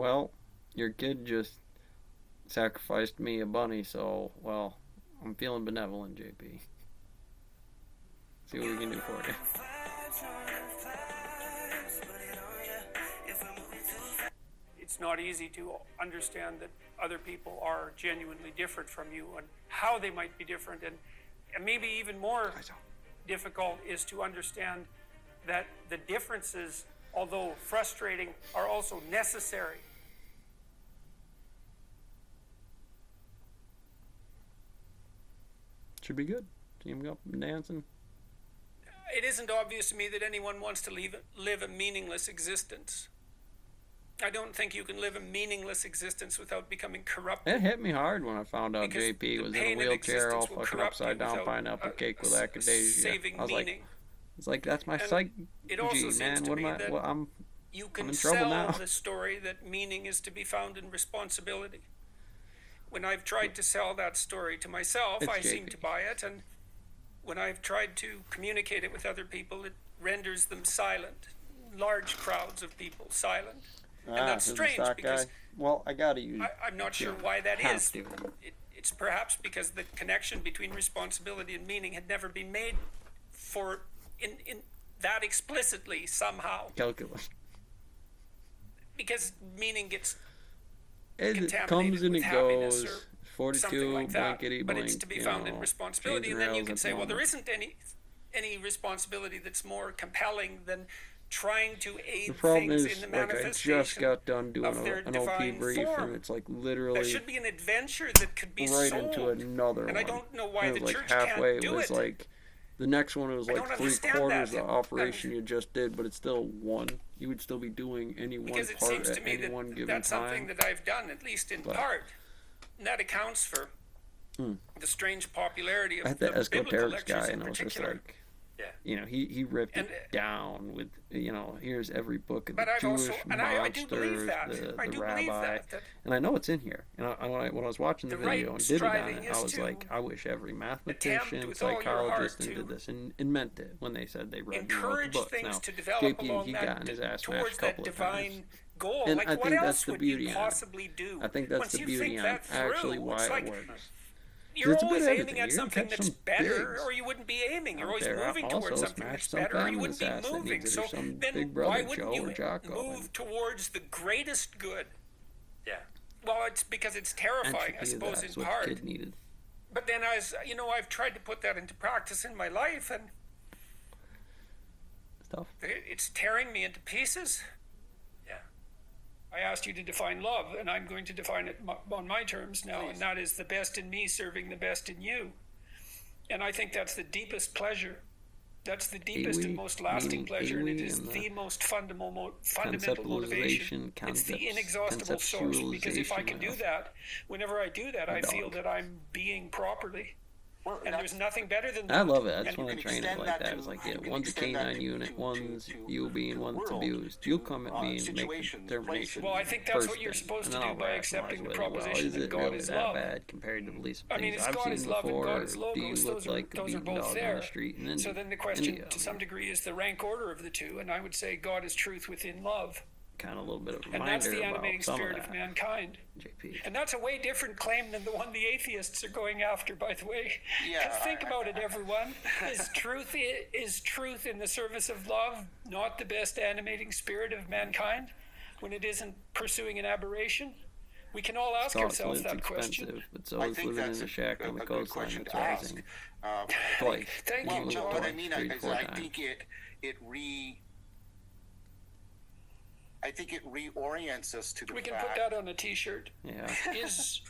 well, your kid just sacrificed me a bunny, so, well, I'm feeling benevolent, JP. See what we can do for you. It's not easy to understand that other people are genuinely different from you and how they might be different. And maybe even more difficult is to understand that the differences, although frustrating, are also necessary. Should be good. See him go up and dancing. It isn't obvious to me that anyone wants to live a meaningless existence. I don't think you can live a meaningless existence without becoming corrupted. It hit me hard when I found out Because JP was the in a pain of wheelchair, all existence will fucking corrupt you upside down without pineapple cake with a Acadesia. saving I was meaning. it's like that's my And psyche, it also seems man. to What me am I? that Well, I'm you I'm can in trouble sell now. the story that meaning is to be found in responsibility. When I've tried to sell that story to myself, It's I seem JP. to buy it, and when I've tried to communicate it with other people, it renders them silent. Large crowds of people silent. And that's who's the strange stock because guy? Well, I gotta use. I'm not sure why that have is. to. It's perhaps because the connection between responsibility and meaning had never been made in that explicitly somehow. Calculus. Because meaning gets It contaminated comes and with it happiness goes. or 42 something like that. blankety But blank. it's to be you found in know, responsibility, changing and then you rails can at say, the well, there moment. isn't any responsibility that's more compelling than trying to aid The problem things is, in the like, I manifestation just got done doing of their an OP divine brief, form. and it's like There literally should be an adventure that could be right sold. into another And one. I don't know why And the it was church like halfway. can't do It was it. like the next one. It was I like don't three understand quarters that. of the operation you just did, but it's still one. You would still be doing any one Because it part seems at to me any one that given that's something time. that I've done, at least in But- part. And that accounts for the strange popularity I of had the the biblical esoterics lectures guy, in and I was just particular. like, Yeah. you know, he ripped And, it down with, you know, here's every book of But the I've Jewish also, and I do believe monsters, that. I the do believe rabbi, that and I know it's in here. And when I was watching the The right video and did it on striving it, I is was to like, I wish every mathematician, with all your psychologist, heart and did to this and meant it when they said they read and wrote the encourage books. things Now, to develop JP, along he that got in his ass smashed towards a that couple of times. divine goal. And Like I what think that's else the would beauty you on it. possibly do? I think that's Once the you beauty think on that actually through, why it's it like works. you're It's a bit always of aiming everything. at You're gonna something catch that's some better, bigs or you wouldn't be aiming. You're out always there. moving Also, towards something smash that's some better, or you wouldn't be feminist ass that moving. needs it, So or some then big brother why Joe wouldn't or you Jocko. move towards the greatest good? Yeah. Well, it's because it's terrifying, I suppose, in That's what part. the kid needed. But then I've tried to put that into practice in my life, and Stuff. it's tearing me into pieces. Yeah. I asked you to define love, and I'm going to define it on my terms now, and that is the best in me serving the best in you. And I think that's the deepest pleasure. That's the deepest and Awi, most lasting meaning pleasure, and it Awi is and the most fundamental conceptualization, motivation. It's the inexhaustible source, because if I can do of that, whenever I do that, I feel dog. that I'm being properly. Well, And there's nothing better than I that. love it. I just And you want can to train it extend like that that. to- It's like, you yeah, can one's a extend that canine to- unit, to- one's to you being, the one's world, abused. to, You'll come at me and make a situations, determination. Well, I think that's what first you're thing, supposed and to then do I'll by rationalize accepting the with, well, proposition is that it God really is that love. bad compared to the least I mean, things it's I've God seen is love and before? God is Do logos. you look like a Those are beaten both dog on there. the street in India? So then the question, India, to I some mean, degree, is the rank order of the two, and I would say God is truth within love, kind of a little bit of a and that's reminder the about animating some of spirit of that. mankind. JP. And that's a way different claim than the one the atheists are going after, by the way. Yeah, Because think about it, everyone. Is truth in the service of love not the best animating spirit of mankind when it isn't pursuing an aberration? We can all ask Thoughtful, ourselves it's that expensive, question. but so I is think living in that's a shack on the good coastline. question That's to what I ask. think. Uh, Twice. Thank well, you, no, John. what I mean Three, is four I times. think it reorients us to the We can fact. put that on a T-shirt. Yeah.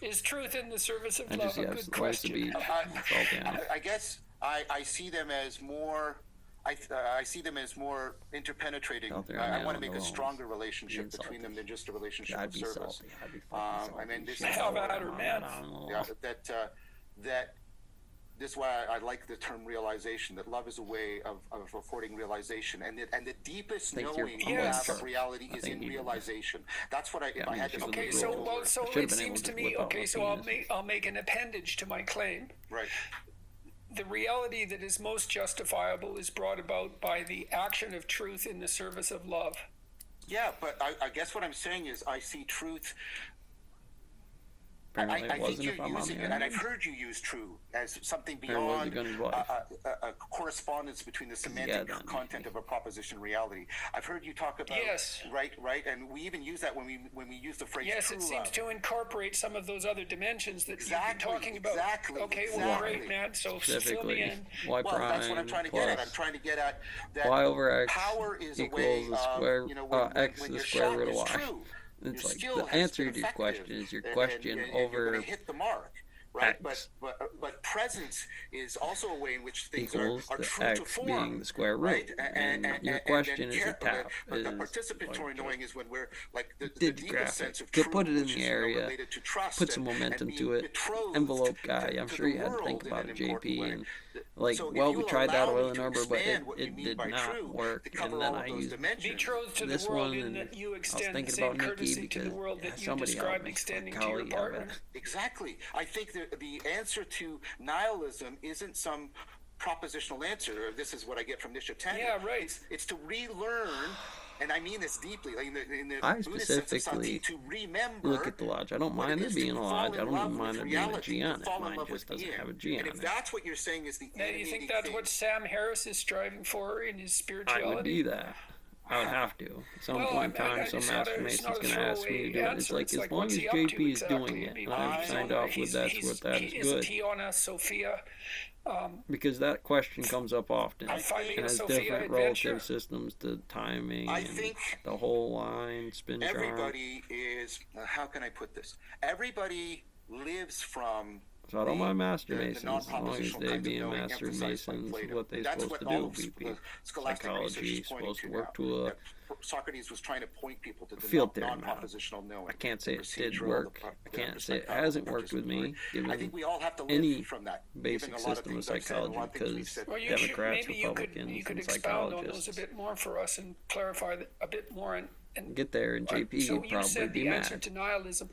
Is truth in the service of I love just, a yeah, good it's nice to question? be salty on it. I guess I see them as more. I see them as more interpenetrating. Out there, I man, want to make a alone. stronger relationship Being between them salty. than just a relationship I'd of be service. salty. I'd be fucking salty. And then this Shit, is Have I'm at her, on man. that animal. Yeah, that this is why I like the term realization. That love is a way of affording realization, and the deepest Think you're knowing pumping you have sharp. of reality I is think in you do. realization. That's what if Yeah, I I had mean, to. she Okay, was so real. well, so Should've it been seems able to to me. whip out Okay, my so penis. I'll make an appendage to my claim. Right. The reality that is most justifiable is brought about by the action of truth in the service of love. Yeah, but I guess what I'm saying is I see truth. Apparently I it think wasn't you're if I'm on using the it, and I've internet. heard you use true as something Or was it beyond gonna be life? a correspondence between the semantic then, content of a proposition reality. I've heard you talk about Yes. right, and we even use that when we use the phrase Yes, true it seems love. to incorporate some of those other dimensions that Exactly, you've been talking about. exactly, Okay, well, exactly. great, man. So fill me Specifically, in. y Well, prime that's what I'm trying to get at. I'm plus trying to get at that y over x power is a equals way the of, square x when the your square shot root of is y. true, It's your like skill the has answer been to your effective, question is your and question you're over going to hit the mark. Right, x but presence is also a way in which things equals are the true x to form, being the square root. right? And your then question is a care- tap. but the is participatory like knowing is when we're like the did deepest graphic. sense of Could truth, put it in which the is, area, related to trust put some and momentum being to it. betrothed Envelope guy, to I'm the sure you had to world think in about an it, important JP. way. And like, So if well, you we will tried that allow with me a to number, but expand what you it mean did by not true work. to cover And then all I of those used dimensions. Betrothed to the this world one, in and that you I was extend the thinking same about Nikki courtesy to because the world that you somebody describe helped me. extending Like, to your golly, I partner. bet. Exactly. I think the answer to nihilism isn't some propositional answer. This is what I get from Nisha Tanya. Yeah, right. It's to relearn, and I mean this deeply, like in the I Buddhist sense of specifically sati, to remember. look at the lodge. I don't what mind it there is being to a fall lodge. I in don't love even mind with there being a reality, G to on it. fall in Mine love just with doesn't being. have a G And on if it. that's what you're saying is the Now, you animating think that's thing, what Sam Harris is striving for in his I spirituality? would be that. I would have to. At some Well, point in I- time, some it's not master a- it's mason's not a going to ask me to do throwaway it. It's answer. like, It's as like, long what's as he up to JP is doing exactly? I it, mean, and I've he's signed on- off with that is Isn't good. he on a Sophia? Because that question comes up often. I'm finding It a has Sophia different adventure. relative systems to timing I and think the whole line, spin charm. everybody is, how can I put this? Everybody lives from So I don't mind master the masons as long as non-propositional they kinds of being knowing master emphasized by masons. Plato. What they That's supposed what to all do, of VP. scholastic research Psychology is is pointing supposed to to work now. to a That Socrates was trying to point people to the field theory model. non-propositional knowing. I can't say the it did procedural, work. the I can't the say it psychology, hasn't the worked with me, participatory. given I think we all have to live any from that. basic given a lot of system of things I've said, a psychology, lot of things we've because said. Well, you Democrats, should, maybe you could Republicans, and expound on those a psychologists bit more for us and clarify a bit more. And get there, and JP so would you probably said be the answer mad. to nihilism.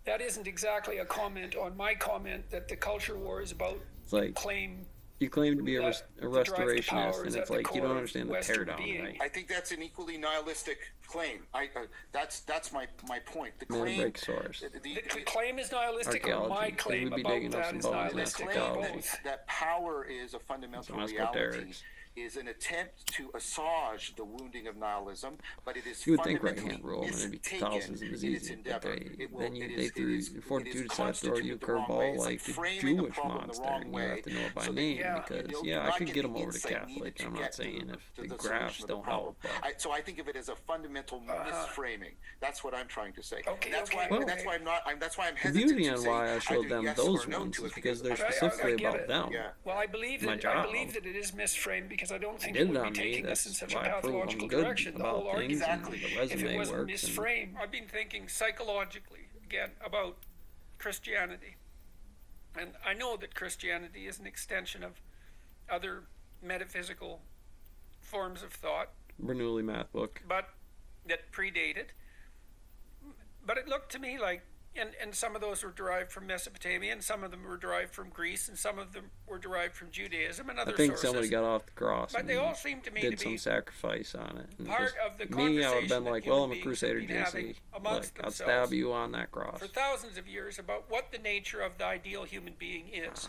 That isn't exactly a comment on my comment that the culture war is about It's like claim. you claim to be a that the drive to restorationist, power and is it's at the like you core don't of understand the Western teardown, being. right? I think that's an equally nihilistic claim. That's my point. The Man claim. break source. The claim is nihilistic, or Archaeology, my 'cause claim we'd be about digging up that some is bones in The nihilistic. claim eschatology. Both. that power is a fundamental Some reality esoterics. is an attempt to assuage the wounding of nihilism, but it is You would think fundamentally right-hand rule, and it'd be mistaken Catholicism is in its easy, but endeavor. they threw Fortitude decided to throw you a constituted the wrong way. curveball It's like the framing a Jewish problem the monster, wrong and you way, have to know it by so that name, Yeah. because you'll yeah, I not could get get the them over to insight Catholic. needed I'm to not get saying to if the the solution graphs of the don't problem. help, but So I think of it as a fundamental misframing. That's what I'm trying to say. Okay, And that's okay, why. okay. That's why I'm not. That's why I'm the hesitant beauty to on say why I showed either them yes those or no ones to is it because they're I specifically get about it. them. Yeah. Well, I believe My that I job. believe that it is misframed because I don't think Did it it would on be me. taking us in That's such a why I prove pathological I'm good direction. The about whole things, argument, and the if resume it was works. And misframed, I've been thinking psychologically again about Christianity, and I know that Christianity is an extension of other metaphysical forms of thought, Bernoulli math book. but that predated. But it looked to me like, and some of those were derived from Mesopotamia, and some of them were derived from Greece, and some of them were derived from Judaism and other I think sources. somebody got off the cross But and they all seem to me did to some be sacrifice on it. And part just, of the me, I would have conversation been that like, human well, I'm a beings crusader, have been having JC. amongst Look, I'll themselves stab you on that cross. for thousands of years about what the nature of the ideal human being is.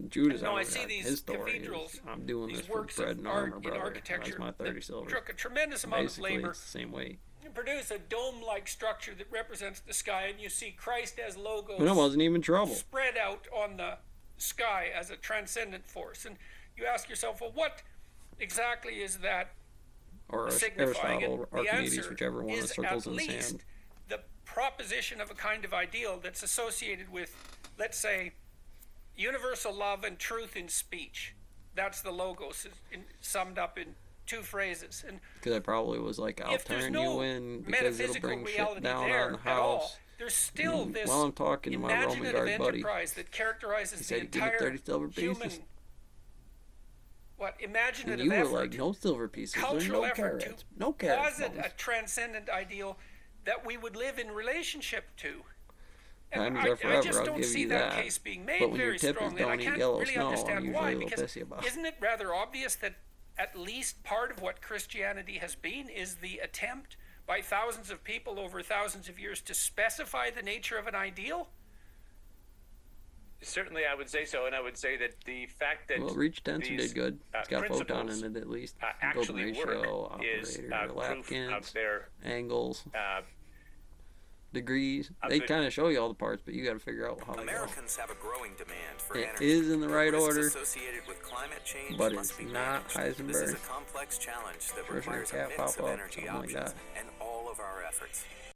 Judas, No, I already see had these his story cathedrals, is, I'm doing these this for works bread of and art armor, in brother. architecture That's my 30 that silver. took a tremendous amount Basically, of labor it's the same weight. to produce a dome-like structure that represents the sky, and you see Christ as logos But it wasn't even trouble. spread out on the sky as a transcendent force. And you ask yourself, well, what exactly is that Or signifying? Aristotle, And or the Archimedes, answer whichever one of the is circles at in the least sand. the proposition of a kind of ideal that's associated with, let's say, universal love and truth in speech. That's the logos summed up in two phrases. And Because I probably was like, I'll if there's turn no you in because it'll metaphysical bring reality shit down there on the at all, house. there's still this While I'm talking to my Roman imaginative guard buddy, enterprise that characterizes he the said he'd give me entire 30 silver human, pieces. what, And imaginative you were effort, like, no silver pieces. There's cultural no effort carrots. to No carrots. posit Bones. a transcendent ideal that we would live in relationship to. Time's And there I forever, just I'll don't give see you that that. case being made But when your very tip is strongly, and I don't eat can't yellow really snow, I'm understand usually why, a little because pissy about it. isn't it rather obvious that at least part of what Christianity has been is the attempt by thousands of people over thousands of years to specify the nature of an ideal? Certainly, I would say so, and I would say that the fact that Well, reach tensor these, did good. It's got photon principles, in it at least. actually Golden ratio, work is operator, proof Lapkins, of their angles, uh, degrees. of They the- kind of show you all the parts, but you got to figure out how they go. Americans have a growing demand for It energy. is in the right Risks order, associated with climate change but must it's be not managed. This is a Heisenberg. complex challenge that Tertiary requires a cap mix pop of up, energy something like options that. and all of our efforts.